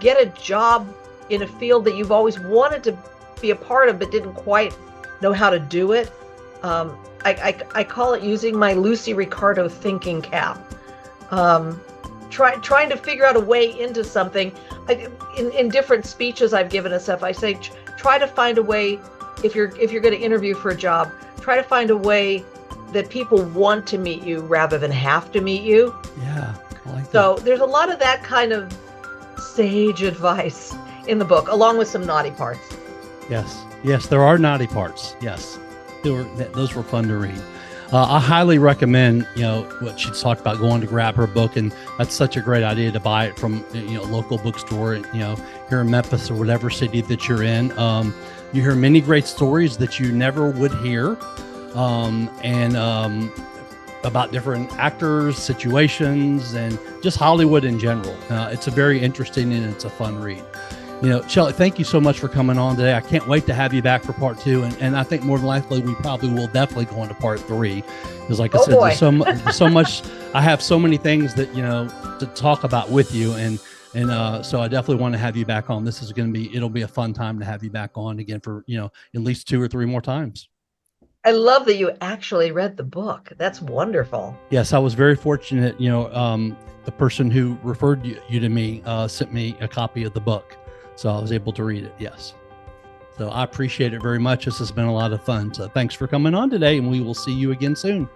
get a job in a field that you've always wanted to be a part of, but didn't quite know how to do it. I call it using my Lucy Ricardo thinking cap. Trying to figure out a way into something. In different speeches I've given and stuff, I say try to find a way. If you're going to interview for a job, try to find a way that people want to meet you rather than have to meet you. Yeah, I like that. So there's a lot of that kind of sage advice in the book, along with some naughty parts. Yes, there are naughty parts. Yes, those were fun to read. I highly recommend, what she's talked about, going to grab her book, and that's such a great idea to buy it from, local bookstore, here in Memphis or whatever city that you're in. You hear many great stories that you never would hear, and about different actors, situations, and just Hollywood in general. It's a very interesting and it's a fun read. Shelley, thank you so much for coming on today. I can't wait to have you back for part 2. And I think more than likely, we probably will definitely go into part 3. Because like I said, there's so much, I have so many things that, to talk about with you. And so I definitely want to have you back on. This is it'll be a fun time to have you back on again for, at least 2 or 3 more times. I love that you actually read the book. That's wonderful. Yes, I was very fortunate. The person who referred you to me sent me a copy of the book. So I was able to read it. Yes. So I appreciate it very much. This has been a lot of fun. So thanks for coming on today, and we will see you again soon.